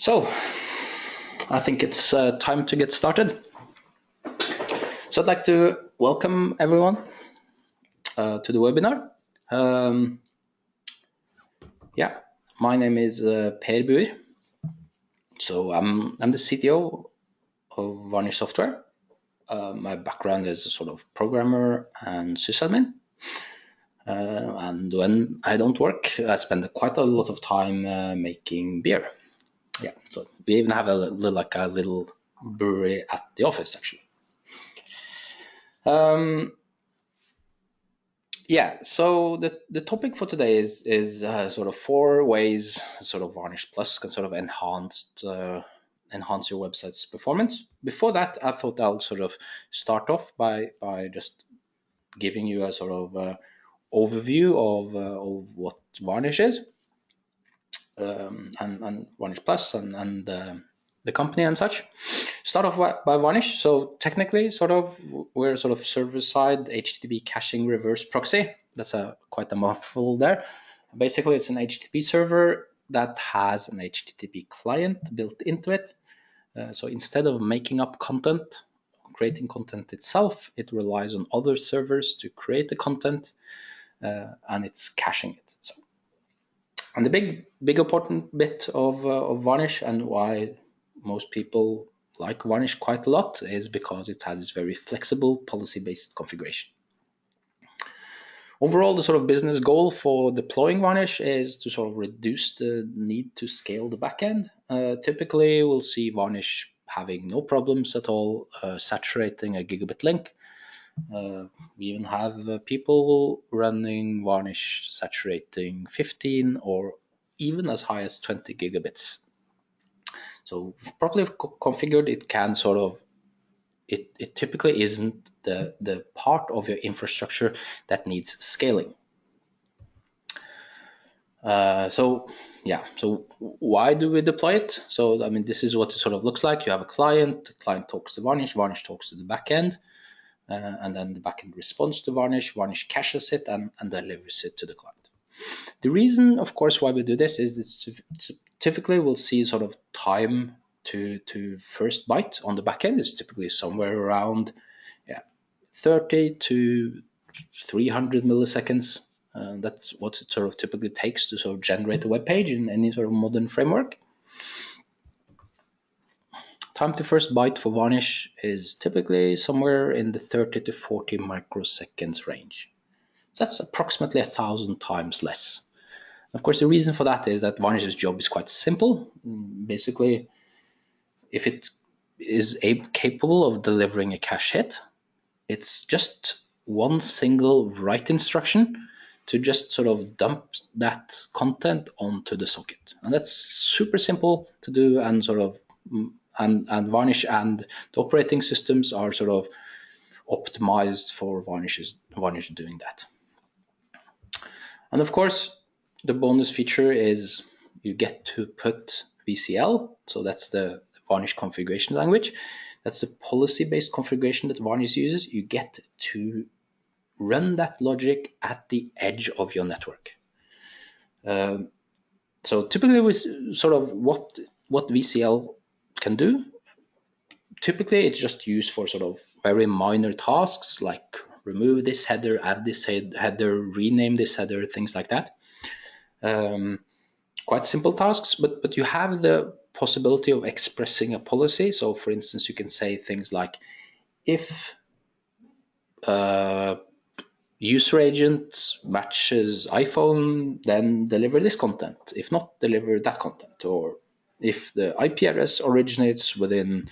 So, I think it's time to get started. So I'd like to welcome everyone to the webinar. My name is Per Buer. So I'm the CTO of Varnish Software. My background is a sort of programmer and sysadmin. And when I don't work, I spend quite a lot of time making beer. Yeah, so we even have a little brewery at the office, actually. So the topic for today is sort of 4 ways sort of Varnish Plus can sort of enhance your website's performance. Before that, I thought I'll sort of start off by just giving you a sort of overview of what Varnish is, and Varnish Plus and the company and such. Start off by Varnish. So technically, we're sort of server-side HTTP caching reverse proxy. That's quite a mouthful there. Basically, it's an HTTP server that has an HTTP client built into it. So instead of making up content, creating content itself, it relies on other servers to create the content, and it's caching it. And the big important bit of Varnish, and why most people like Varnish quite a lot, is because it has this very flexible policy-based configuration. Overall, the sort of business goal for deploying Varnish is to sort of reduce the need to scale the backend. Typically, we'll see Varnish having no problems at all saturating a gigabit link. We even have people running Varnish saturating 15 or even as high as 20 gigabits. So properly configured, it can sort of, it typically isn't the part of your infrastructure that needs scaling. So why do we deploy it? So, I mean, this is what it sort of looks like. You have a client, the client talks to Varnish, Varnish talks to the backend, and then the backend responds to Varnish, Varnish caches it and delivers it to the client. The reason, of course, why we do this is that typically we'll see sort of time to first byte on the backend is typically somewhere around 30 to 300 milliseconds. That's what it sort of typically takes to sort of generate a web page in any sort of modern framework. Time to first byte for Varnish is typically somewhere in the 30 to 40 microseconds range. So that's approximately 1,000 times less. Of course, the reason for that is that Varnish's job is quite simple. Basically, if it is capable of delivering a cache hit, it's just one single write instruction to just sort of dump that content onto the socket. And that's super simple to do, and sort of and Varnish and the operating systems are sort of optimized for Varnish doing that. And of course, the bonus feature is you get to put VCL, so that's the Varnish configuration language. That's the policy-based configuration that Varnish uses. You get to run that logic at the edge of your network. So typically, with sort of what VCL can do, typically it's just used for sort of very minor tasks like remove this header, add this header, rename this header, things like that. Quite simple tasks, but you have the possibility of expressing a policy. So for instance, you can say things like, if user agent matches iPhone, then deliver this content. If not, deliver that content. Or if the IP address originates within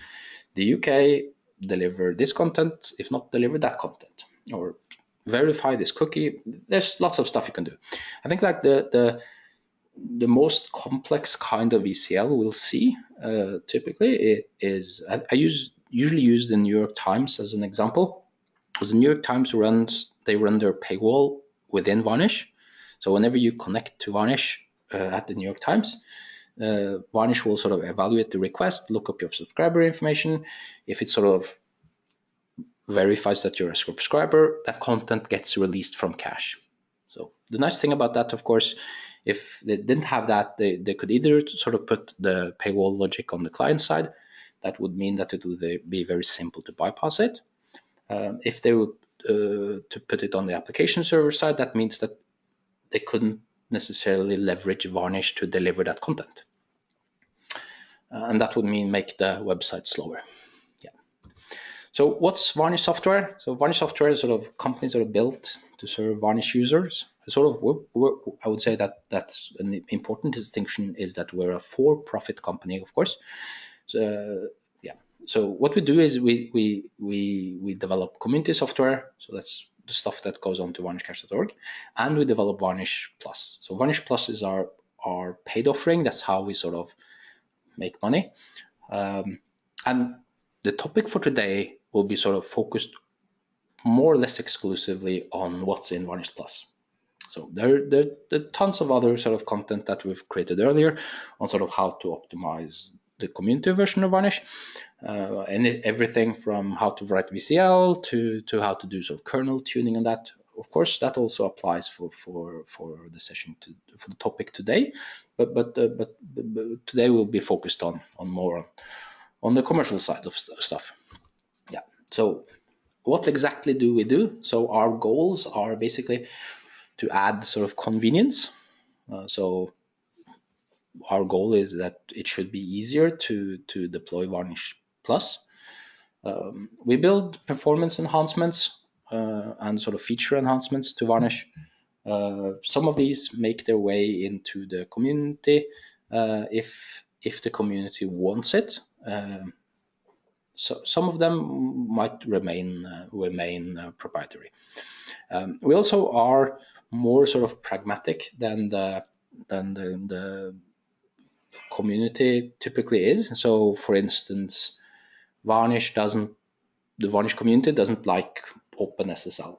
the UK, deliver this content. If not, deliver that content. Or verify this cookie. There's lots of stuff you can do. I think like the most complex kind of VCL we'll see typically it is, I usually use the New York Times as an example, because the New York Times run their paywall within Varnish. So whenever you connect to Varnish at the New York Times, Varnish will sort of evaluate the request, look up your subscriber information. If it sort of verifies that you're a subscriber, that content gets released from cache. So the nice thing about that, of course, If they didn't have that, they could either sort of put the paywall logic on the client side. That would mean that it would be very simple to bypass it. If they would to put it on the application server side, that means that they couldn't necessarily leverage Varnish to deliver that content. And that would mean make the website slower. Yeah. So what's Varnish Software? So Varnish Software is sort of companies that are built to serve Varnish users. Sort of, I would say that that's an important distinction, is that we're a for-profit company, of course. So, yeah. So what we do is we develop community software. So that's the stuff that goes on to varnishcash.org, and we develop Varnish Plus. So Varnish Plus is our paid offering. That's how we sort of make money. And the topic for today will be sort of focused more or less exclusively on what's in Varnish Plus. So there are tons of other sort of content that we've created earlier on sort of how to optimize the community version of Varnish, and everything from how to write VCL to how to do sort of kernel tuning and that. Of course, that also applies for the session for the topic today, but today we'll be focused on more on the commercial side of stuff. Yeah. So what exactly do we do? So our goals are basically to add sort of convenience. So our goal is that it should be easier to deploy Varnish Plus. We build performance enhancements and sort of feature enhancements to Varnish. Some of these make their way into the community if the community wants it. So some of them might remain proprietary. We also are more sort of pragmatic than the community typically is. So, for instance, the Varnish community doesn't like OpenSSL.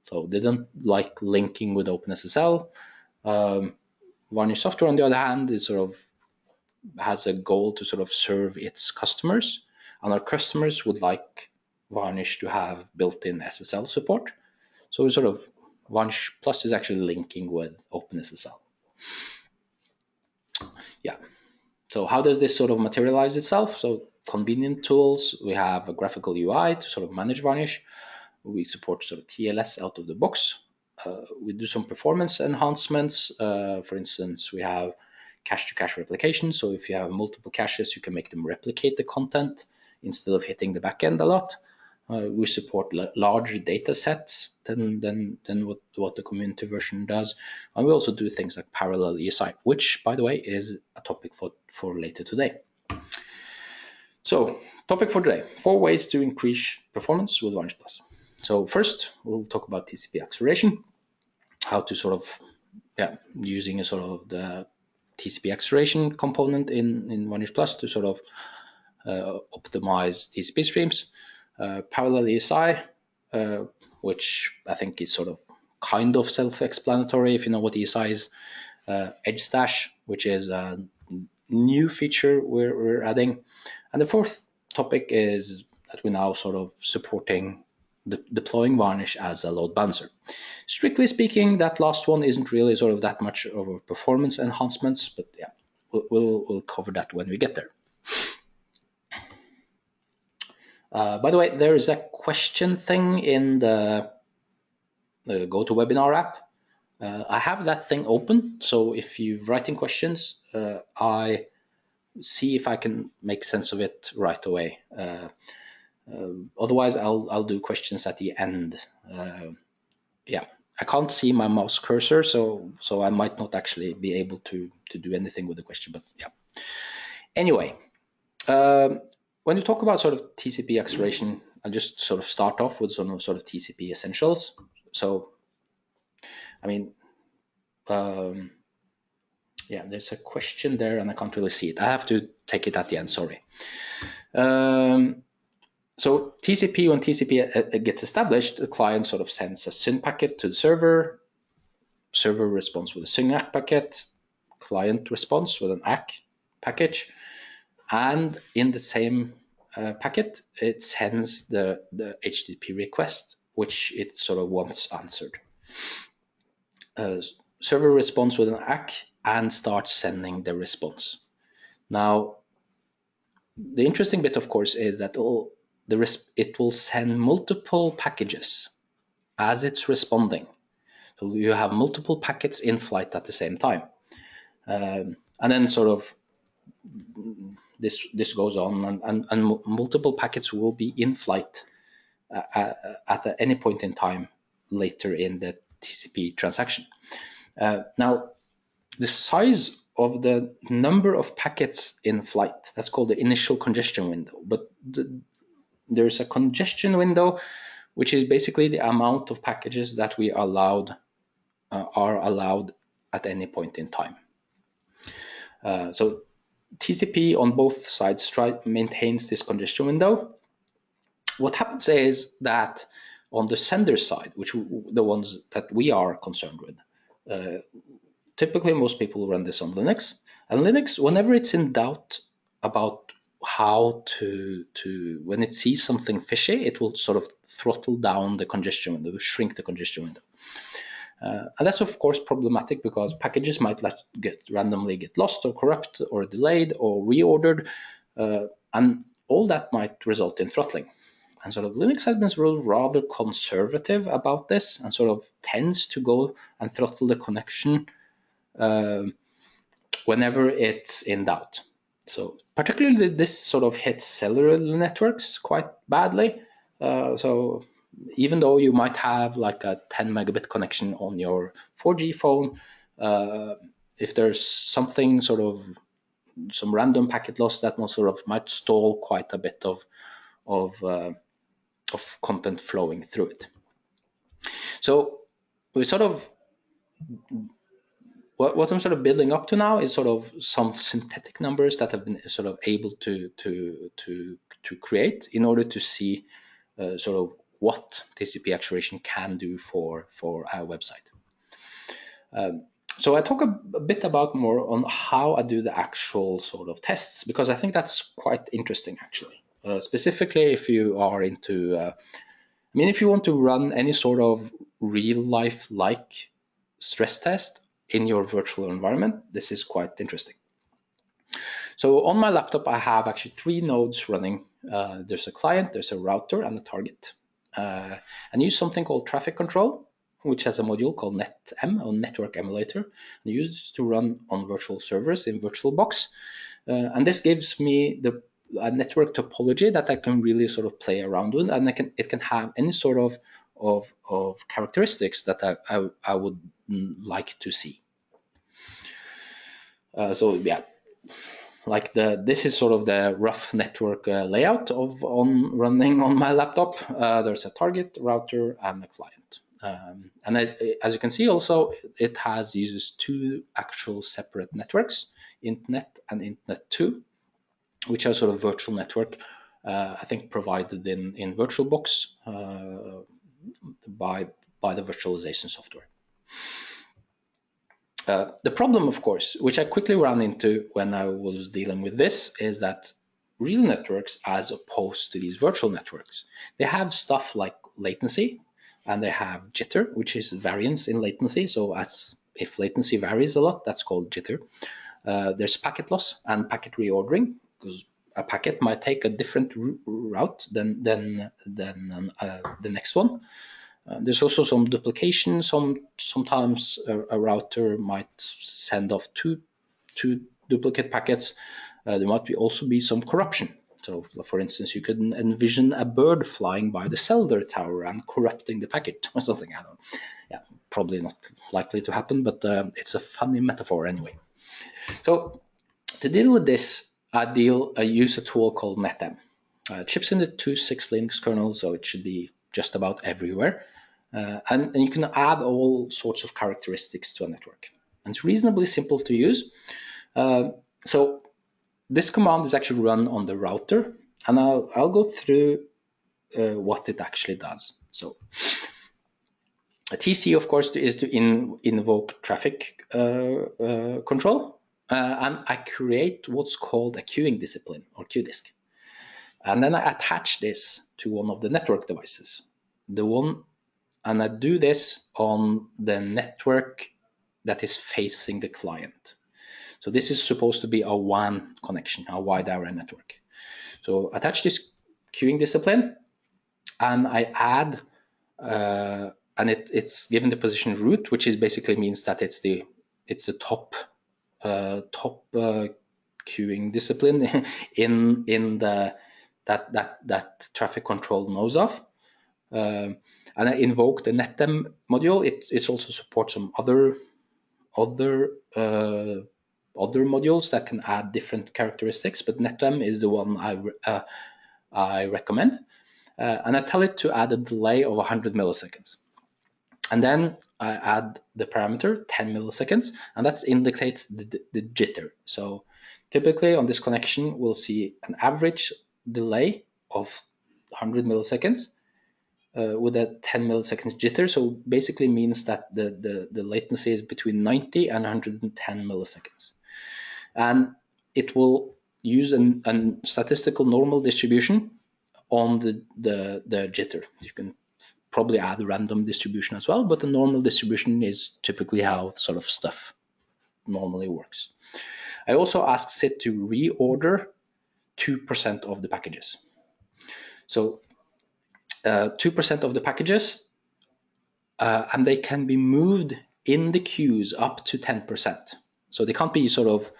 So they don't like linking with OpenSSL. Varnish Software, on the other hand, is sort of has a goal to sort of serve its customers, and our customers would like Varnish to have built-in SSL support. So sort of Varnish Plus is actually linking with OpenSSL. Yeah. So how does this sort of materialize itself? So convenient tools. We have a graphical UI to sort of manage Varnish. We support sort of TLS out of the box. We do some performance enhancements. For instance, we have cache-to-cache replication. So if you have multiple caches, you can make them replicate the content instead of hitting the backend a lot. We support larger data sets than what the community version does. And we also do things like parallel ESI, which, by the way, is a topic for later today. So, topic for today, 4 ways to increase performance with Varnish Plus. So first, we'll talk about TCP acceleration, how to sort of, using a sort of the TCP acceleration component in Varnish Plus to sort of optimize TCP streams. Parallel ESI, which I think is sort of kind of self-explanatory if you know what ESI is. Edge Stash, which is a new feature we're adding. And the fourth topic is that we're now sort of supporting deploying Varnish as a load balancer. Strictly speaking, that last one isn't really sort of that much of a performance enhancements, but yeah, we'll cover that when we get there. By the way, there is a question thing in the GoToWebinar app. I have that thing open, so if you're writing questions, I see if I can make sense of it right away. Otherwise, I'll do questions at the end. I can't see my mouse cursor, so I might not actually be able to do anything with the question, but yeah. Anyway, when you talk about sort of TCP acceleration, I'll just sort of start off with some sort of TCP essentials. So, I mean, there's a question there and I can't really see it. I have to take it at the end, sorry. So TCP, when TCP gets established, the client sort of sends a SYN packet to the server responds with a SYN-ACK packet, client responds with an ACK package, and in the same packet, it sends the HTTP request, which it sort of wants answered. server responds with an ACK and starts sending the response. Now, the interesting bit, of course, is that it will send multiple packages as it's responding. So you have multiple packets in flight at the same time. And then sort of this goes on, and multiple packets will be in flight at any point in time later in the TCP transaction. Now, the size of the number of packets in flight, that's called the initial congestion window. But there's a congestion window, which is basically the amount of packages that we are allowed at any point in time. So TCP on both sides maintains this congestion window. What happens is that on the sender side, which the ones that we are concerned with, typically most people run this on Linux. And Linux, whenever it's in doubt about how to when it sees something fishy, it will sort of throttle down the congestion window, shrink the congestion window. And that's of course problematic because packages might randomly get lost or corrupt or delayed or reordered, and all that might result in throttling. And sort of Linux has been rather conservative about this and sort of tends to go and throttle the connection whenever it's in doubt. So particularly this sort of hits cellular networks quite badly. So even though you might have like a 10 megabit connection on your 4G phone, if there's something sort of some random packet loss, that might stall quite a bit of content flowing through it. So we sort of what I'm sort of building up to now is sort of some synthetic numbers that have been sort of able to create in order to see sort of what TCP acceleration can do for our website. So I talk a bit about more on how I do the actual sort of tests, because I think that's quite interesting actually. Specifically, if you are into, if you want to run any sort of real life like stress test in your virtual environment, this is quite interesting. So on my laptop, I have actually 3 nodes running. There's a client, there's a router, and a target. I use something called traffic control, which has a module called NetM, or network emulator, and used to run on virtual servers in VirtualBox. And this gives me a network topology that I can really sort of play around with, and it can have any sort of characteristics that I would like to see. So yeah, like this is sort of the rough network layout running on my laptop. There's a target, router, and a client. As you can see, also it uses 2 actual separate networks, Internet and Internet 2, which are sort of virtual network, I think provided in VirtualBox by the virtualization software. The problem, of course, which I quickly ran into when I was dealing with this, is that real networks, as opposed to these virtual networks, they have stuff like latency, and they have jitter, which is variance in latency. So if latency varies a lot, that's called jitter. There's packet loss and packet reordering, because a packet might take a different route than the next one. There's also some duplication. Sometimes a router might send off two duplicate packets. There might also be some corruption. So, for instance, you could envision a bird flying by the cellular tower and corrupting the packet or something. I don't know. Yeah, probably not likely to happen, but it's a funny metaphor anyway. So, to deal with this, I use a tool called NetM. It ships in the 2.6 Linux kernel, so it should be just about everywhere. And you can add all sorts of characteristics to a network. And it's reasonably simple to use. So this command is actually run on the router, and I'll go through what it actually does. So a TC, of course, is to invoke traffic control, and I create what's called a queuing discipline, or queue disk. And then I attach this to one of the network devices. And I do this on the network that is facing the client. So this is supposed to be a WAN connection, a wide area network. So attach this queuing discipline, and I add, and it's given the position root, which is basically means that it's the top queuing discipline in the that traffic control knows of. And I invoke the netdem module. It also supports some other modules that can add different characteristics, but netdem is the one I recommend. And I tell it to add a delay of 100 milliseconds. And then I add the parameter 10 milliseconds, and that indicates the jitter. So typically on this connection, we'll see an average delay of 100 milliseconds with a 10 milliseconds jitter. So basically means that the latency is between 90 and 110 milliseconds. And it will use a statistical normal distribution on the jitter. You can probably add a random distribution as well, but the normal distribution is typically how sort of stuff normally works. I also ask SIT to reorder 2% of the packages. So 2% of the packages, and they can be moved in the queues up to 10%. So they can't be sort of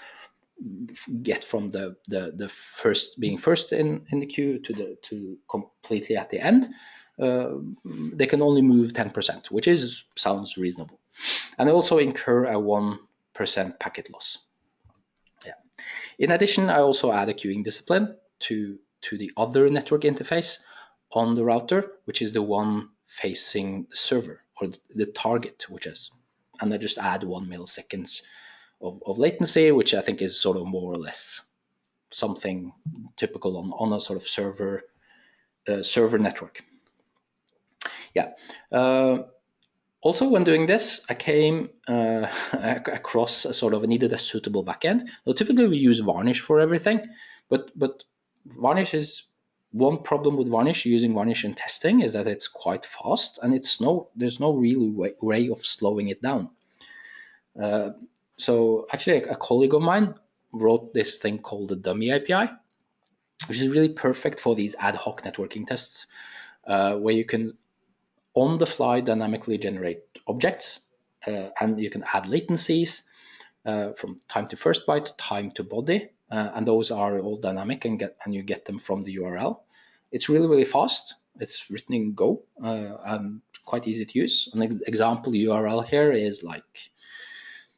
get from the first being first in the queue to completely at the end. They can only move 10%, which sounds reasonable. And they also incur a 1% packet loss. Yeah. In addition, I also add a queuing discipline to the other network interface on the router, which is the one facing the server or the target, and I just add 1 milliseconds of latency, which I think is sort of more or less something typical on a sort of server network. Yeah. Also, when doing this, I came across needed a suitable backend. So typically we use Varnish for everything, but Varnish is one problem with Varnish, using Varnish in testing, is that it's quite fast and there's no really way of slowing it down. So actually a colleague of mine wrote this thing called the dummy API, which is really perfect for these ad hoc networking tests, where you can on the fly dynamically generate objects, and you can add latencies from time to first byte, time to body, and those are all dynamic and you get them from the URL. It's really, really fast. It's written in Go and quite easy to use. An example URL here is like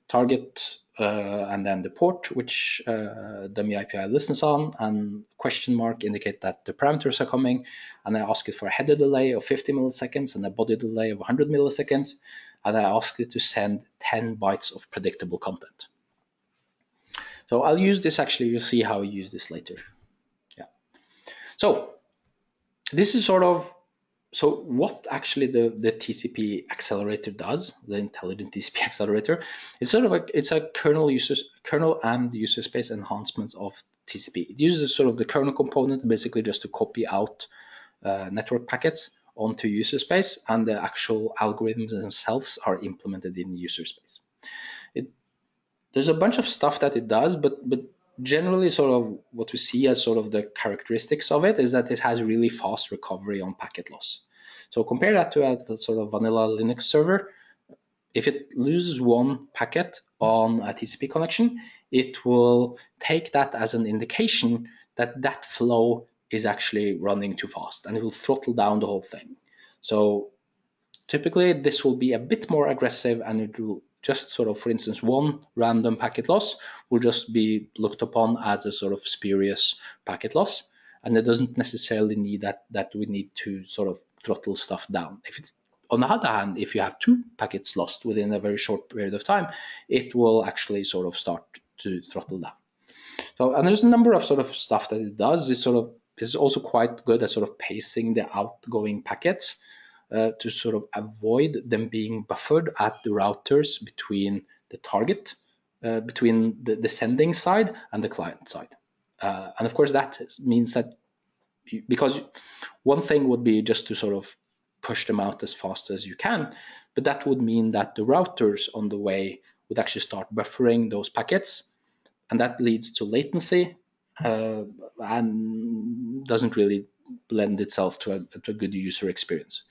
target and then the port which dummy API listens on, and question mark indicate that the parameters are coming, and I ask it for a header delay of 50 milliseconds and a body delay of 100 milliseconds, and I ask it to send 10 bytes of predictable content. So I'll use this, actually you'll see how I use this later. Yeah. So this is so what actually the TCP accelerator does, the intelligent TCP accelerator, it's it's a kernel and user space enhancements of TCP. It uses sort of the kernel component basically just to copy out network packets onto user space, and the actual algorithms themselves are implemented in user space. There's a bunch of stuff that it does, but generally sort of what we see as sort of the characteristics of it is that it has really fast recovery on packet loss. So compare that to a sort of vanilla Linux server. If it loses one packet on a TCP connection, it will take that as an indication that that flow is actually running too fast, and it will throttle down the whole thing. So typically this will be a bit more aggressive, and it will just sort of, for instance, one random packet loss will just be looked upon as a sort of spurious packet loss, and it doesn't necessarily need that we need to sort of throttle stuff down. If it's, on the other hand, if you have 2 packets lost within a very short period of time, it will actually sort of start to throttle down. So, and there's a number of sort of stuff that it does. It's also quite good at sort of pacing the outgoing packets, to sort of avoid them being buffered at the routers between the target, between the sending side and the client side. And of course that means that, because one thing would be just to sort of push them out as fast as you can, but that would mean that the routers on the way would actually start buffering those packets, and that leads to latency and doesn't really lend itself to a good user experience.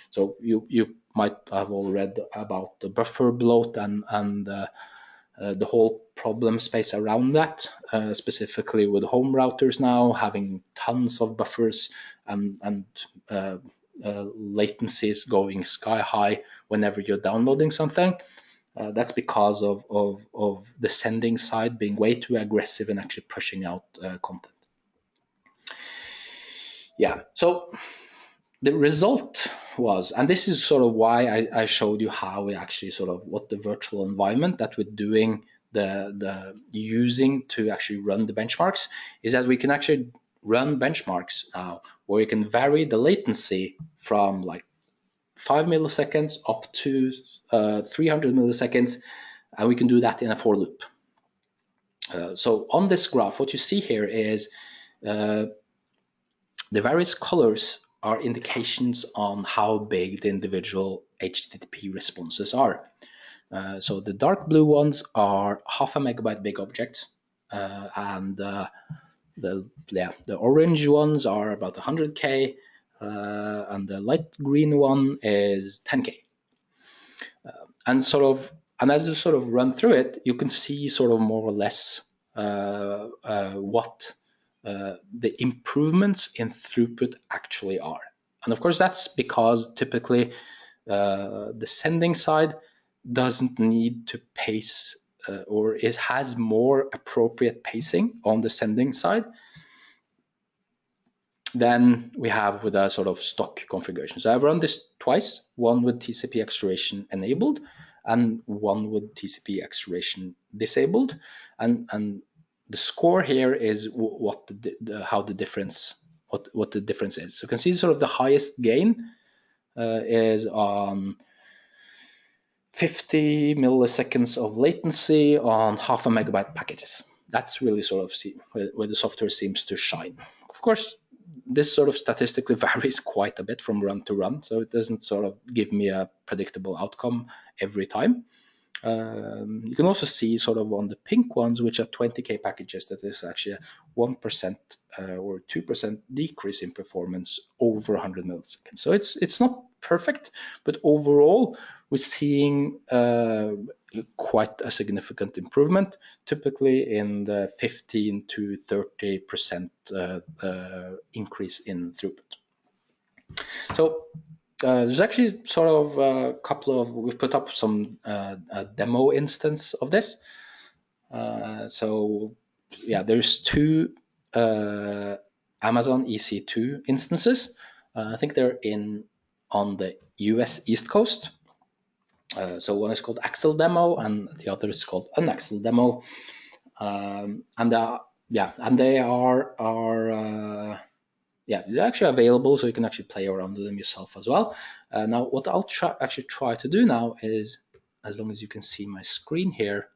So you might have all read about the buffer bloat and the whole problem space around that, specifically with home routers now having tons of buffers and latencies going sky high whenever you're downloading something. That's because of the sending side being way too aggressive and actually pushing out content. Yeah, so the result was, and this is sort of why I showed you how we actually sort of what the virtual environment that we're doing the using to actually run the benchmarks is that we can actually run benchmarks now where you can vary the latency from like 5 milliseconds up to 300 milliseconds, and we can do that in a for loop. So on this graph, what you see here is the various colors are indications on how big the individual HTTP responses are. So the dark blue ones are 0.5 megabyte big objects, and the orange ones are about 100K, and the light green one is 10K. And as you sort of run through it, you can see sort of more or less what the improvements in throughput actually are. And of course, that's because typically the sending side doesn't need to pace or it has more appropriate pacing on the sending side than we have with a sort of stock configuration. So I've run this twice, one with TCP acceleration enabled and one with TCP acceleration disabled. And the score here is what the difference is. So you can see sort of the highest gain is on 50 milliseconds of latency on 0.5 megabyte packages. That's really sort of where the software seems to shine. Of course, this sort of statistically varies quite a bit from run to run, so it doesn't sort of give me a predictable outcome every time. You can also see sort of on the pink ones, which are 20K packages, that is actually a 1% or 2% decrease in performance over 100 milliseconds. So it's not perfect, but overall we're seeing quite a significant improvement, typically in the 15 to 30% increase in throughput. So there's actually sort of a couple of, we've put up some a demo instance of this. So yeah, there's two Amazon EC2 instances. I think they're on the US East Coast. So one is called Axel Demo and the other is called Unaxel Demo. And they are they're actually available, so you can actually play around with them yourself as well. Now, what I'll try to do now is, as long as you can see my screen here,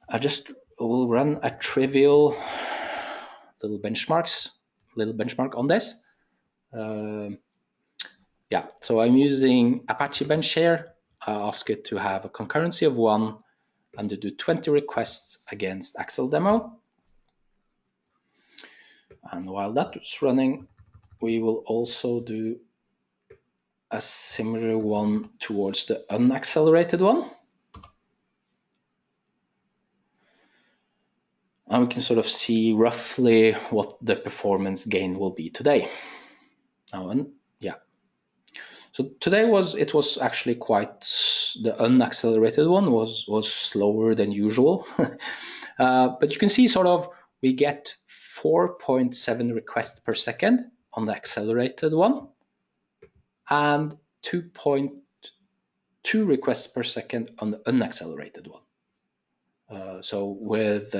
I just will run a trivial little benchmark on this. So I'm using Apache Bench here. I ask it to have a concurrency of 1 and to do 20 requests against Axel Demo. And while that's running, we will also do a similar one towards the unaccelerated one. And we can sort of see roughly what the performance gain will be today. So today it was actually quite, the unaccelerated one was slower than usual. But you can see sort of we get 4.7 requests per second on the accelerated one and 2.2 requests per second on the unaccelerated one. So with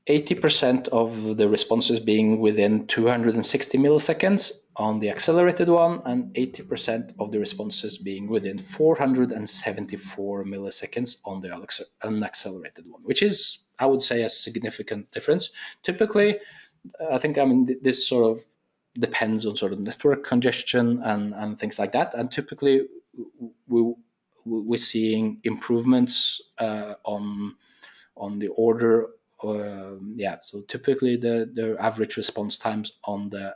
80% of the responses being within 260 milliseconds on the accelerated one, and 80% of the responses being within 474 milliseconds on the unaccelerated one, which is, I would say, a significant difference. Typically, I think, this sort of depends on sort of network congestion and things like that. And typically, we're seeing improvements on the order. So typically the average response times on the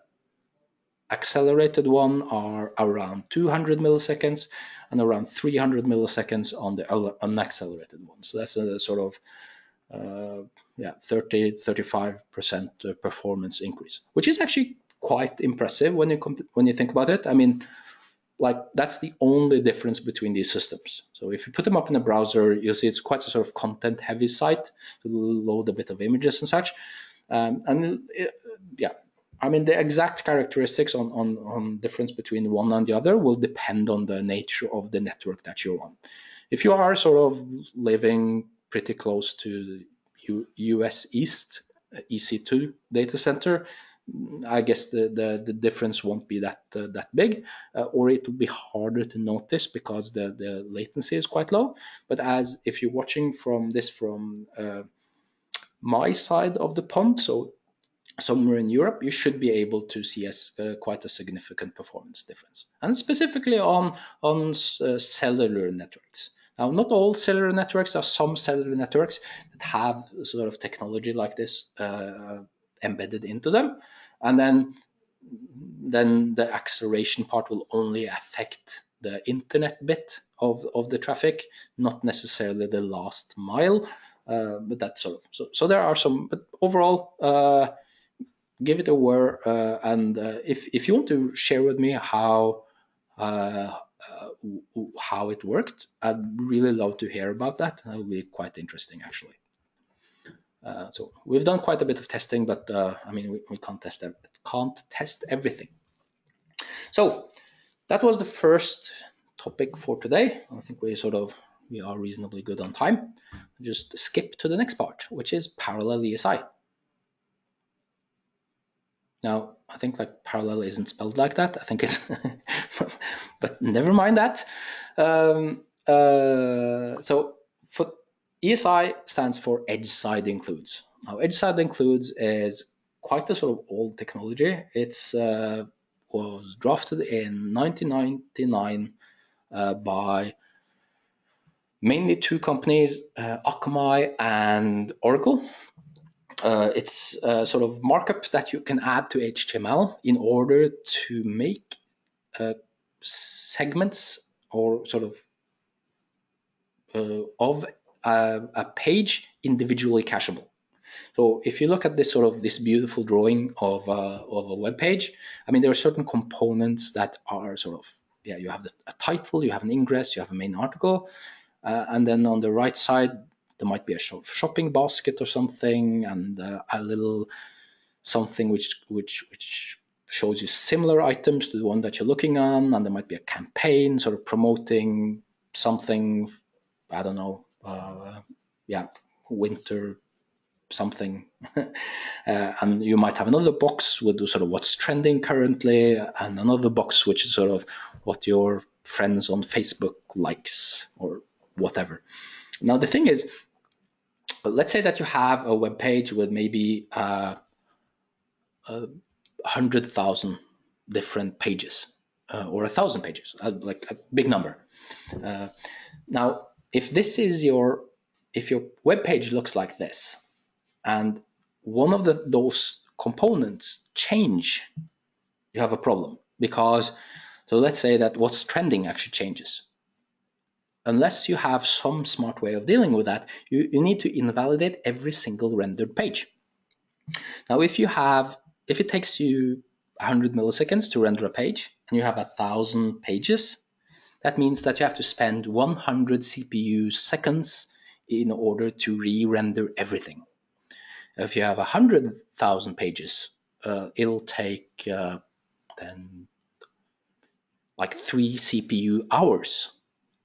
accelerated one are around 200 milliseconds and around 300 milliseconds on the unaccelerated one. So that's a sort of 30-35% performance increase, which is actually quite impressive when you think about it. I mean, like, that's the only difference between these systems. So if you put them up in a browser, you'll see it's quite a sort of content heavy site to load a bit of images and such. I mean, the exact characteristics on difference between one and the other will depend on the nature of the network that you're on. If you are sort of living pretty close to US East EC2 data center, I guess the difference won't be that big, or it will be harder to notice because the latency is quite low. But as if you're watching from my side of the pond, so somewhere in Europe, you should be able to see quite a significant performance difference, and specifically on cellular networks. Now, not all cellular networks. There are some cellular networks that have sort of technology like this embedded into them, and then the acceleration part will only affect the internet bit of the traffic, not necessarily the last mile. But that's sort of so there are some, but overall, give it a whir, and if you want to share with me how it worked, I'd really love to hear about that. That would be quite interesting, actually. So we've done quite a bit of testing, but I mean, we can't test everything. So that was the first topic for today. I think we are reasonably good on time. Just skip to the next part, which is parallel ESI. Now, I think like parallel isn't spelled like that. I think it's, but never mind that. So for ESI stands for Edge Side Includes. Now, Edge Side Includes is quite a sort of old technology. It's was drafted in 1999 by mainly two companies, Akamai and Oracle. It's a sort of markup that you can add to HTML in order to make segments or sort of a page individually cacheable. So if you look at this beautiful drawing of a web page, I mean, there are certain components that are sort of, you have a title, you have an ingress, you have a main article, and then on the right side there might be a shopping basket or something, and a little something which shows you similar items to the one that you're looking on, and there might be a campaign sort of promoting something, I don't know, winter something. And you might have another box with sort of what's trending currently, and another box which is sort of what your friends on Facebook likes or whatever. Now the thing is, let's say that you have a web page with maybe 100,000 different pages, or 1,000 pages, like a big number. Now, if your web page looks like this, and one of those components change, you have a problem. Because, so let's say that what's trending actually changes. Unless you have some smart way of dealing with that, you need to invalidate every single rendered page. Now, if it takes you 100 milliseconds to render a page, and you have 1,000 pages, that means that you have to spend 100 CPU seconds in order to re-render everything. If you have 100,000 pages, it'll take then like 3 CPU hours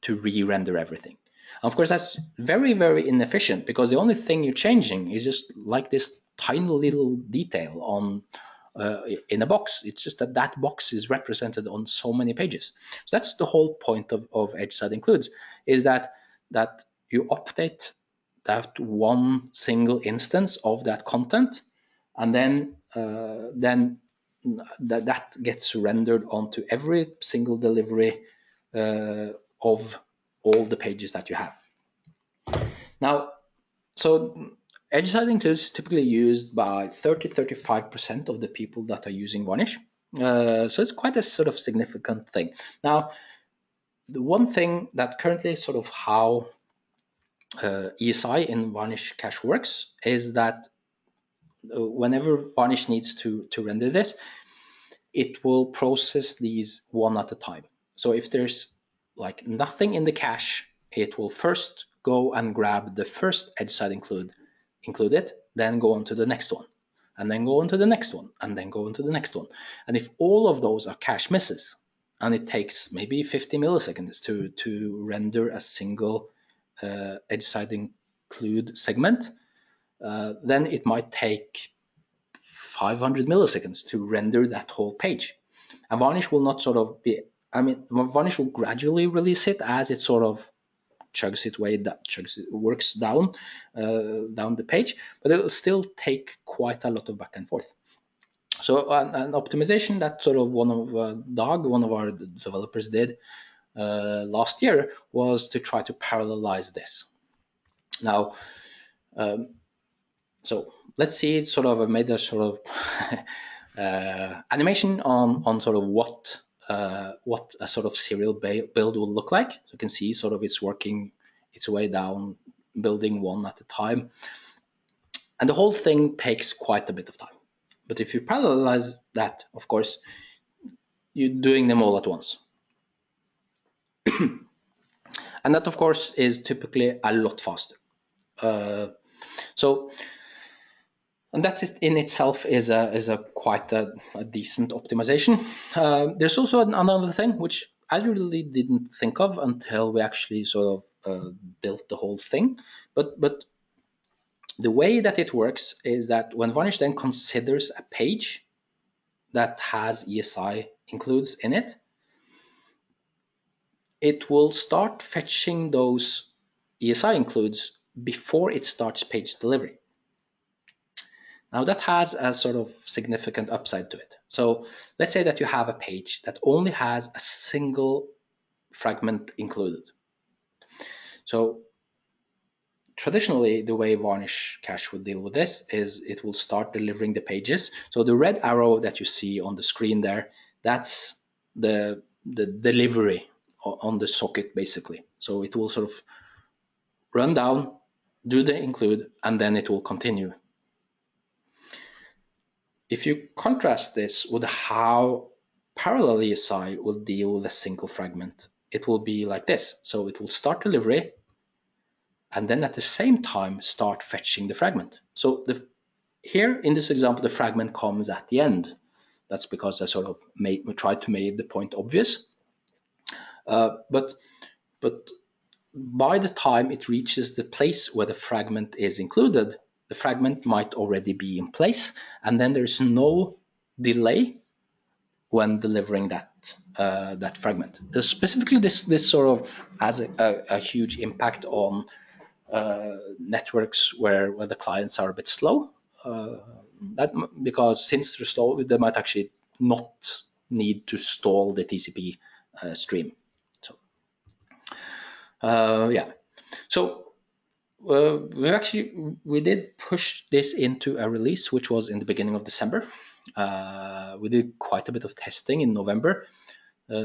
to re-render everything. And of course, that's very, very inefficient, because the only thing you're changing is just like this tiny little detail on in a box. It's just that box is represented on so many pages. So that's the whole point of Edge Side Includes, is that you update that one single instance of that content, and then that gets rendered onto every single delivery of all the pages that you have. Now, so edge siding is typically used by 30-35% of the people that are using Varnish. So it's quite a sort of significant thing. Now, the one thing that currently sort of how ESI in Varnish Cache works is that whenever Varnish needs to render this, it will process these one at a time. So if there's like nothing in the cache, it will first go and grab the first edge side included, then go on to the next one, and then go on to the next one, and then go on to the next one. And if all of those are cache misses, and it takes maybe 50 milliseconds to render a single edge side include segment, then it might take 500 milliseconds to render that whole page. And Varnish will not sort of be, I mean, Varnish will gradually release it as it sort of works down the page, but it will still take quite a lot of back and forth. So an optimization that sort of one of our developers did last year was to try to parallelize this. Now, so let's see, sort of made a sort of animation on sort of what a sort of serial build will look like. So you can see sort of it's working its way down, building one at a time. And the whole thing takes quite a bit of time. But if you parallelize that, of course, you're doing them all at once. And that, of course, is typically a lot faster. And that in itself is a quite a decent optimization. There's also another thing which I really didn't think of until we actually sort of built the whole thing. But the way that it works is that when Varnish then considers a page that has ESI includes in it, it will start fetching those ESI includes before it starts page delivery. Now that has a sort of significant upside to it. So let's say that you have a page that only has a single fragment included. So traditionally, the way Varnish Cache would deal with this is it will start delivering the pages. So the red arrow that you see on the screen there, that's the delivery on the socket, basically. So it will sort of run down, do the include, and then it will continue. If you contrast this with how parallel ESI will deal with a single fragment, it will be like this. So it will start delivery, and then at the same time start fetching the fragment. So here in this example, the fragment comes at the end. That's because I sort of tried to make the point obvious. But by the time it reaches the place where the fragment is included, the fragment might already be in place, and then there's no delay when delivering that fragment. Specifically, this sort of has a huge impact on networks where the clients are a bit slow. Because since they're slow, they might actually not need to stall the TCP stream. So yeah, so we did push this into a release, which was in the beginning of December. We did quite a bit of testing in November,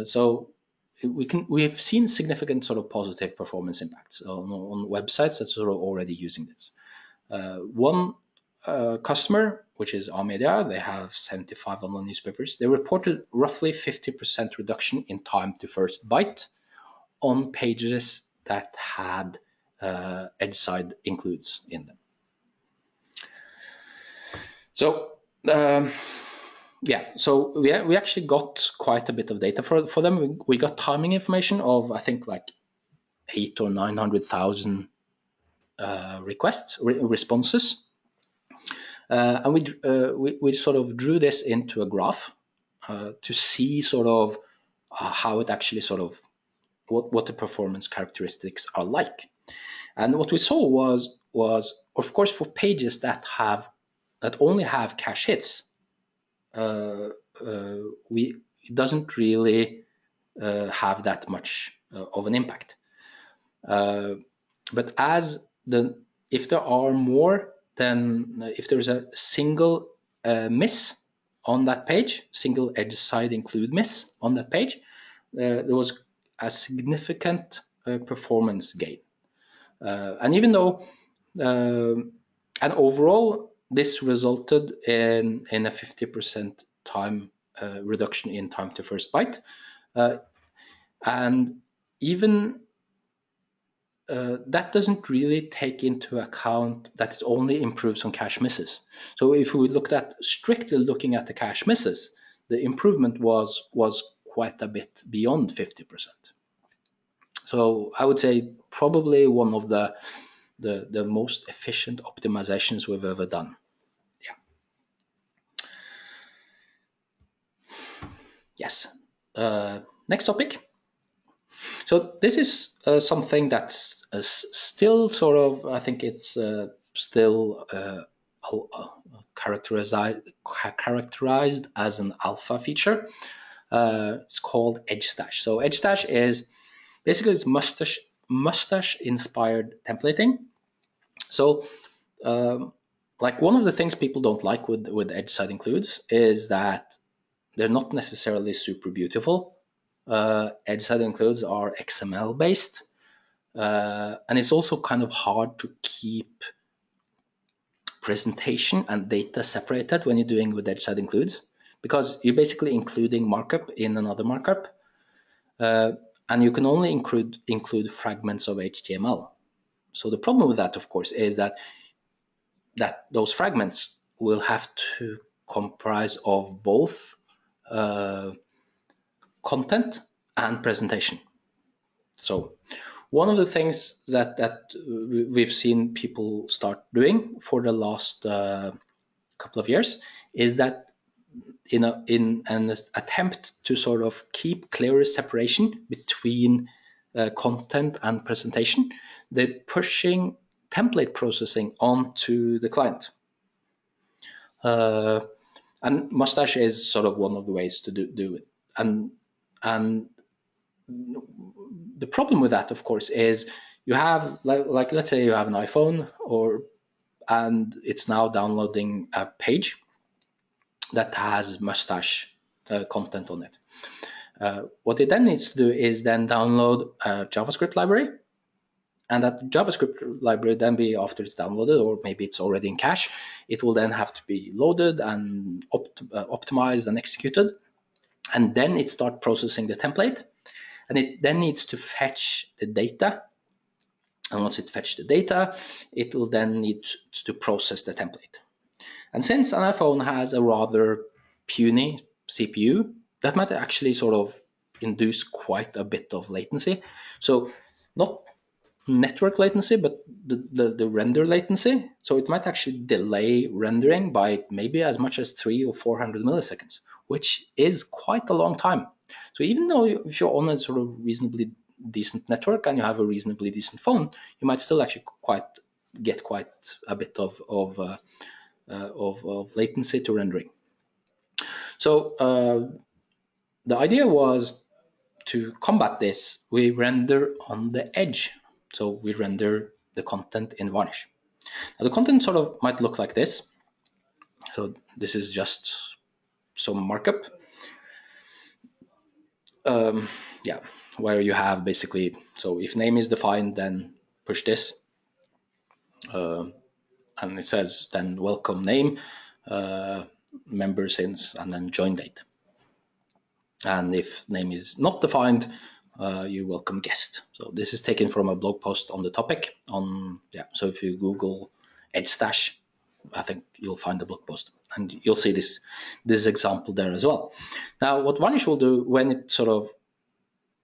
so we've seen significant sort of positive performance impacts on websites that are already using this. One customer, which is our media, they have 75 online newspapers. They reported roughly 50% reduction in time to first byte on pages that had edge side includes in them. So yeah, so we actually got quite a bit of data for them. We got timing information of, I think, like 800,000 or 900,000 responses, and we sort of drew this into a graph to see sort of how it actually sort of what the performance characteristics are like. And what we saw was of course for pages that only have cache hits, it doesn't really have that much of an impact. But if there are more than if there's a single miss on that page, single edge side include miss on that page, there was a significant performance gain. And even though, and overall, this resulted in a 50% time reduction in time to first byte. And even that doesn't really take into account that it only improves on cache misses. So if we looked at strictly looking at the cache misses, the improvement was quite a bit beyond 50%. So I would say probably one of the most efficient optimizations we've ever done. Yeah. Yes. Next topic. So this is something that's still sort of, I think it's still characterized as an alpha feature. It's called Edge Stash. So Edge Stash is basically it's mustache-inspired templating. So like one of the things people don't like with edge side includes is that they're not necessarily super beautiful. Edge side includes are XML based, and it's also kind of hard to keep presentation and data separated when you're doing with edge side includes, because you're basically including markup in another markup, and you can only include fragments of HTML. So the problem with that, of course, is that those fragments will have to comprise of both content and presentation. So one of the things that we've seen people start doing for the last couple of years is that in an attempt to sort of keep clearer separation between content and presentation, they're pushing template processing onto the client. And Mustache is sort of one of the ways to do it. And the problem with that, of course, is you have like let's say you have an iPhone and it's now downloading a page that has Mustache content on it. What it then needs to do is then download a JavaScript library, and that JavaScript library then be, after it's downloaded, or maybe it's already in cache, it will then have to be loaded and optimized and executed, and then it start processing the template, and it then needs to fetch the data. And once it fetched the data, it will then need to process the template. And since an iPhone has a rather puny CPU, that might actually sort of induce quite a bit of latency. So not network latency, but the render latency. So it might actually delay rendering by maybe as much as 300 or 400 milliseconds, which is quite a long time. So even though if you're on a sort of reasonably decent network and you have a reasonably decent phone, you might still actually get quite a bit of latency to rendering. So the idea was to combat this, we render on the edge. So we render the content in Varnish. Now the content sort of might look like this. So this is just some markup. Yeah, where you have basically, so if name is defined, then push this. And it says then welcome name, member since, and then join date. And if name is not defined, you welcome guest. So this is taken from a blog post on the topic. So if you Google Edge Stash, I think you'll find the blog post, and you'll see this example there as well. Now, what Varnish will do when it sort of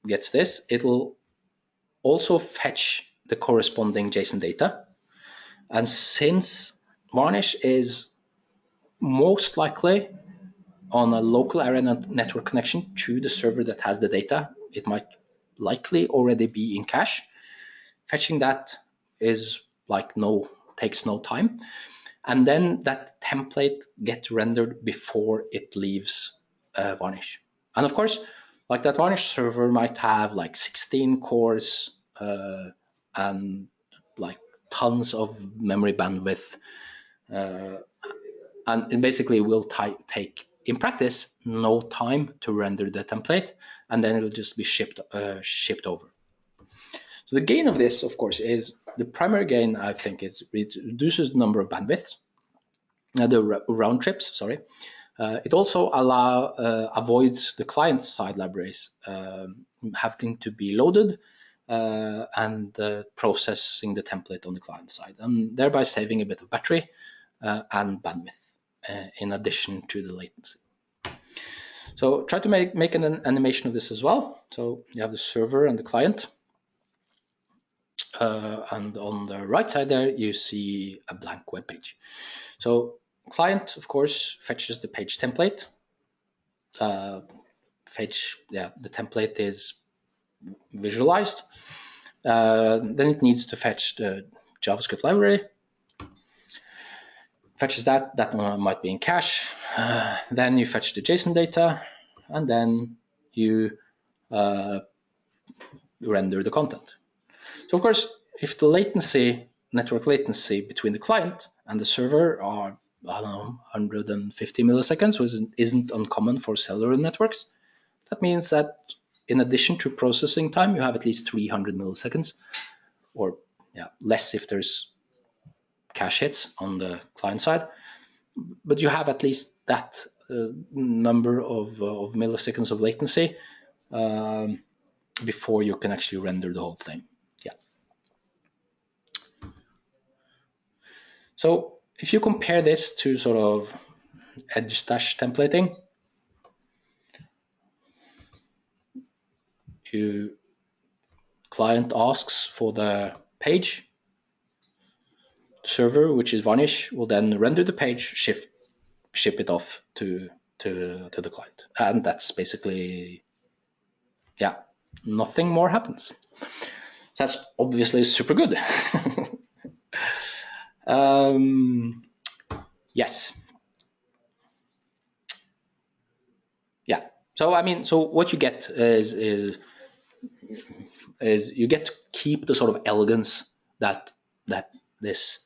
gets this, it will also fetch the corresponding JSON data. And since Varnish is most likely on a local area network connection to the server that has the data, it might likely already be in cache. Fetching that is takes no time. And then that template gets rendered before it leaves Varnish. And of course, like that Varnish server might have like 16 cores and like tons of memory bandwidth, and it basically will take, in practice, no time to render the template, and then it'll just be shipped over. So the gain of this, of course, is the primary gain. I think is it reduces the number of bandwidths, the round trips. Sorry. It also avoids the client-side libraries having to be loaded and processing the template on the client side, and thereby saving a bit of battery and bandwidth in addition to the latency. So try to make an animation of this as well. So you have the server and the client. And on the right side there, you see a blank web page. So client, of course, fetches the page template. The template is visualized. Then it needs to fetch the JavaScript library. Fetches that might be in cache. Then you fetch the JSON data, and then you render the content. So of course, if the network latency between the client and the server are, I don't know, 150 milliseconds, which isn't uncommon for cellular networks, that means that in addition to processing time, you have at least 300 milliseconds, or less if there's cache hits on the client side. But you have at least that number of milliseconds of latency before you can actually render the whole thing. So if you compare this to sort of edge stash templating, client asks for the page, server, which is Varnish, will then render the page, ship it off to the client, and that's basically nothing more happens. That's obviously super good. Yes. Yeah. So I mean, so what you get is you get to keep the sort of elegance that this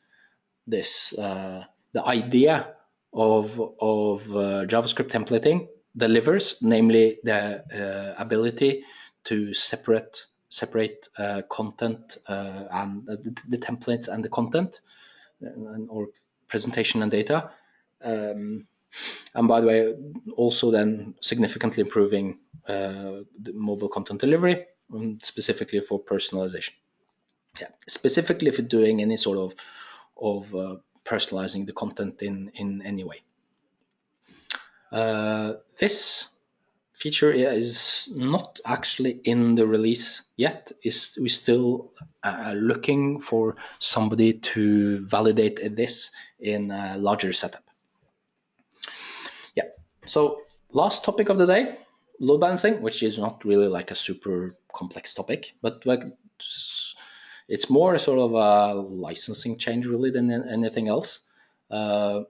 the idea of JavaScript templating delivers, namely the ability to separate content and the templates and the content, or presentation and data. And by the way, also then significantly improving the mobile content delivery, specifically for personalization. Yeah, specifically if you're doing any sort of personalizing the content in any way. This feature is not actually in the release yet. We're still looking for somebody to validate this in a larger setup. Yeah. So last topic of the day, load balancing, which is not really like a super complex topic, but like it's more sort of a licensing change really than anything else. So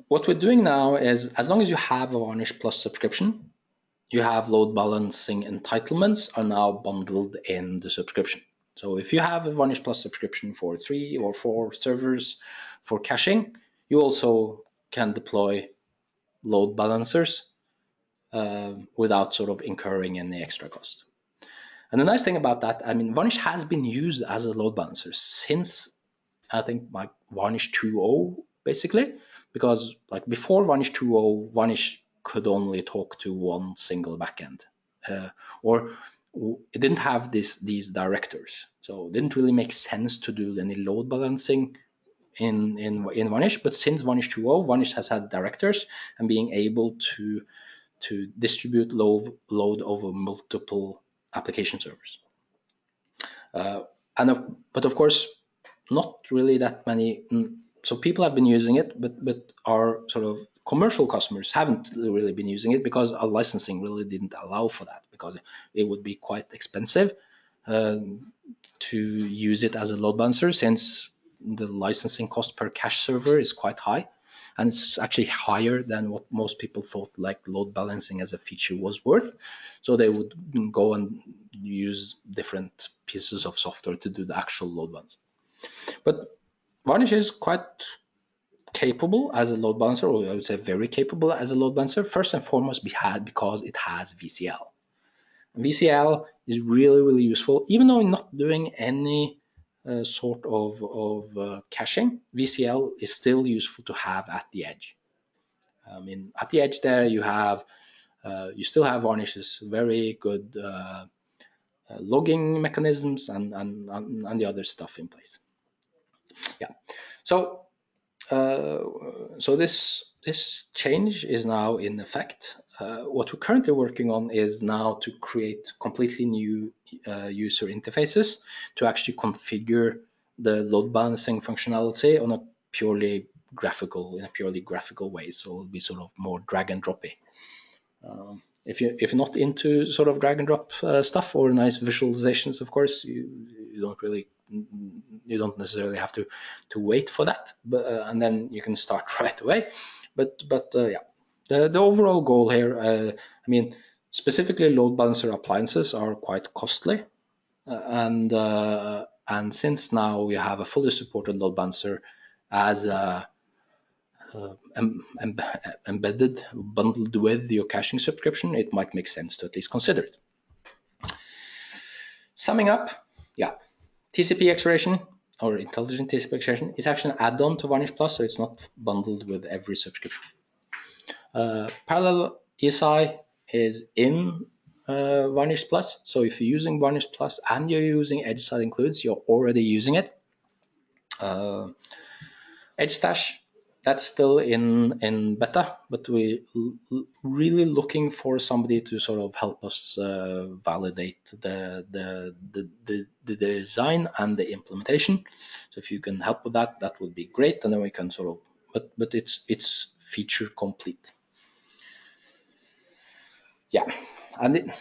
what we're doing now is, as long as you have a Varnish Plus subscription, you have load balancing entitlements are now bundled in the subscription. So if you have a Varnish Plus subscription for 3 or 4 servers for caching, you also can deploy load balancers without sort of incurring any extra cost. And the nice thing about that, I mean, Varnish has been used as a load balancer since, I think, like Varnish 2.0, basically, because like before Varnish 2.0, Varnish could only talk to one single backend, or it didn't have these directors, so it didn't really make sense to do any load balancing in Varnish. But since Varnish 2.0, Varnish has had directors and being able to distribute load over multiple application servers. But of course, not really that many. So people have been using it, but our sort of commercial customers haven't really been using it because our licensing really didn't allow for that, because it would be quite expensive to use it as a load balancer, since the licensing cost per cache server is quite high. and it's actually higher than what most people thought like load balancing as a feature was worth. So they would go and use different pieces of software to do the actual load balance. But Varnish is quite capable as a load balancer, or I would say very capable as a load balancer, first and foremost because it has VCL. VCL is really, really useful, even though not doing any sort of caching. VCL is still useful to have at the edge. I mean, at the edge there, you still have Varnish's very good logging mechanisms and the other stuff in place. Yeah. So this change is now in effect. What we're currently working on is now to create completely new user interfaces to actually configure the load balancing functionality in a purely graphical way. So it'll be sort of more drag and droppy. If you're not into sort of drag and drop stuff or nice visualizations, of course, you don't necessarily have to wait for that, but and then you can start right away. But yeah, the overall goal here, I mean, specifically load balancer appliances are quite costly, and since now we have a fully supported load balancer as a embedded, bundled with your caching subscription, it might make sense to at least consider it. Summing up, yeah, TCP acceleration or intelligent TCP acceleration is actually an add-on to Varnish Plus, so it's not bundled with every subscription. Parallel ESI is in Varnish Plus, so if you're using Varnish Plus and you're using Edge Side Includes, you're already using it. Edge Stash, that's still in beta, but we're really looking for somebody to sort of help us validate the design and the implementation. So if you can help with that, that would be great, and then we can sort of. But it's feature complete. Yeah, and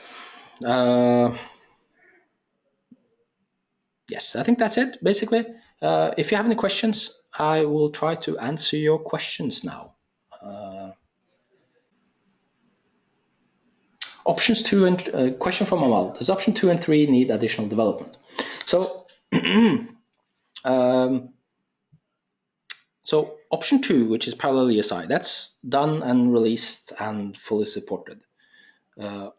yes, I think that's it basically. If you have any questions, I will try to answer your questions now. Options 2 and question from Amal: does option 2 and 3 need additional development? So, so option 2, which is parallel ESI, that's done and released and fully supported.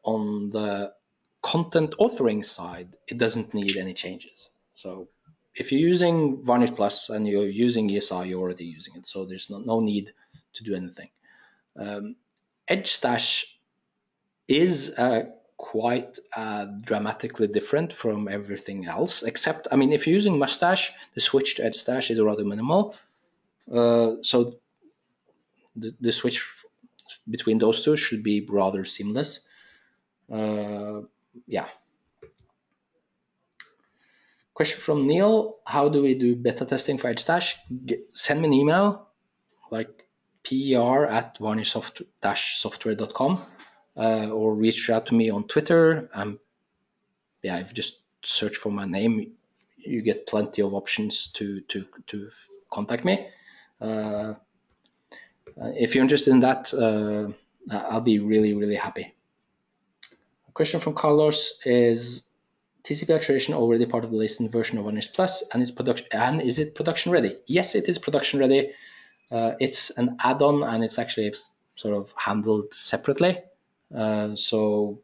On the content authoring side, it doesn't need any changes. So if you're using Varnish Plus and you're using ESI, you're already using it. So there's no need to do anything. Edge Stash is quite dramatically different from everything else, except, I mean, if you're using Mustache, the switch to Edge Stash is rather minimal. So the switch between those two should be rather seamless. Yeah. Question from Neil: how do we do beta testing for Edge Stash? Send me an email, like per@varnish-software.com, or reach out to me on Twitter. Yeah, if you just search for my name, you get plenty of options to contact me. If you're interested in that, I'll be really, really happy. A question from Carlos is: TCP acceleration already part of the latest version of Varnish Plus, and is it production ready? Yes, it is production ready. It's an add-on, and it's actually sort of handled separately. So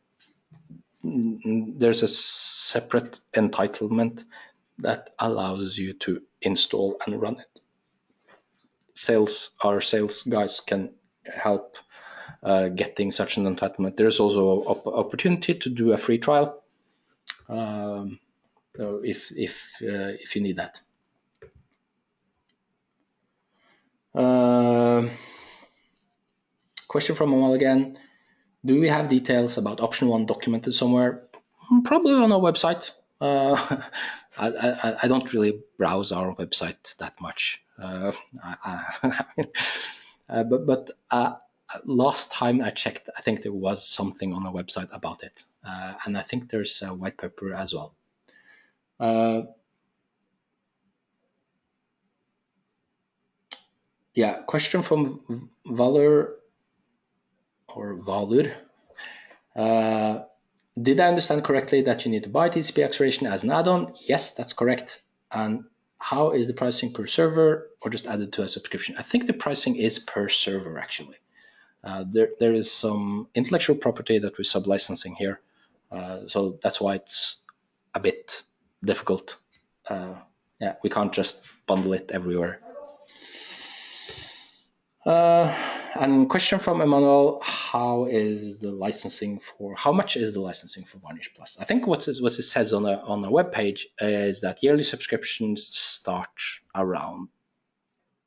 there's a separate entitlement that allows you to install and run it. Our sales guys can help getting such an entitlement. There's also an opportunity to do a free trial if you need that. Question from Amal again: do we have details about option 1 documented somewhere? Probably on our website. I don't really browse our website that much. But last time I checked, I think there was something on our website about it. And I think there's a white paper as well. Yeah, question from Valur or Valur. Did I understand correctly that you need to buy TCP acceleration as an add-on? Yes, that's correct. And how is the pricing per server or just added to a subscription? I think the pricing is per server actually. There is some intellectual property that we're sub-licensing here. So that's why it's a bit difficult. Yeah, we can't just bundle it everywhere. And question from Emmanuel: how much is the licensing for Varnish Plus? I think what it says on the web page is that yearly subscriptions start around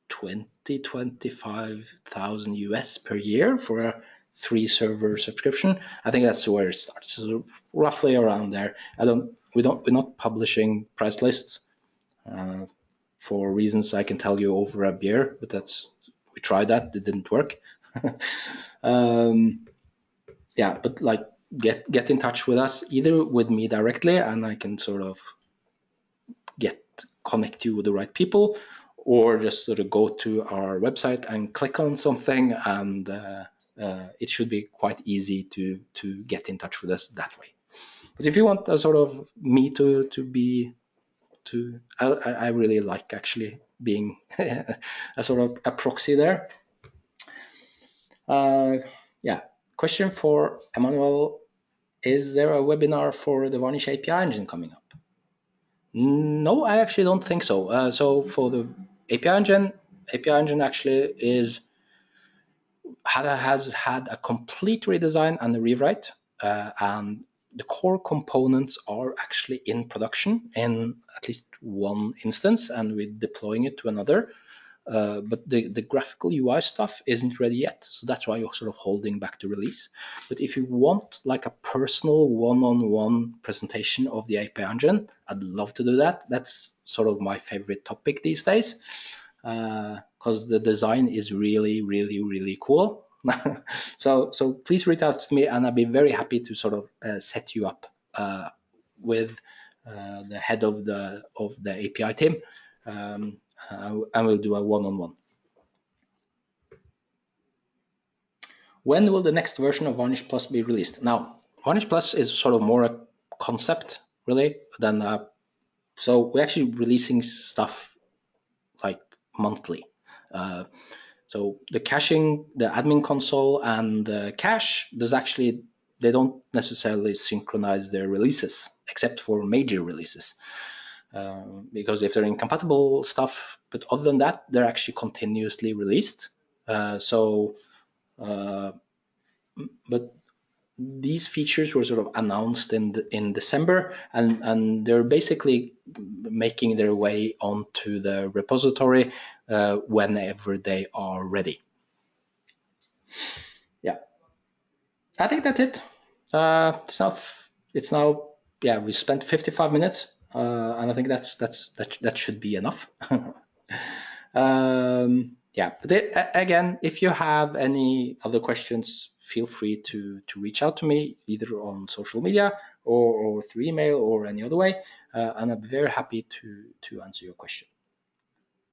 25,000 US per year for a 3-server subscription. I think that's where it starts. So roughly around there. We're not publishing price lists for reasons I can tell you over a beer, but we tried that, it didn't work. Yeah, but like get in touch with us, either with me directly and I can sort of connect you with the right people, or just sort of go to our website and click on something, and it should be quite easy to get in touch with us that way. But if you want a sort of me I really like actually being a sort of a proxy there. Yeah. Question for Emmanuel: is there a webinar for the Varnish API engine coming up? No, I actually don't think so. So for the API engine actually has had a complete redesign and a rewrite, and the core components are actually in production in at least one instance, and we're deploying it to another. But the graphical UI stuff isn't ready yet, so that's why you're sort of holding back the release. But if you want like a personal one-on-one presentation of the API engine, I'd love to do that. That's sort of my favorite topic these days, because the design is really, really, really cool. So please reach out to me, and I'll be very happy to sort of set you up with the head of the API team. And we'll do a one-on-one. When will the next version of Varnish Plus be released? Now, Varnish Plus is sort of more a concept, really, than so we're actually releasing stuff like monthly. So the caching, the admin console, and the cache, they don't necessarily synchronize their releases, except for major releases. Because if they're incompatible stuff, but other than that, they're actually continuously released. But these features were sort of announced in December, and they're basically making their way onto the repository whenever they are ready. Yeah, I think that's it. It's now yeah, we spent 55 minutes, and I think that should be enough. Yeah, but again, if you have any other questions, feel free to reach out to me either on social media or through email or any other way, and I'm very happy to answer your question.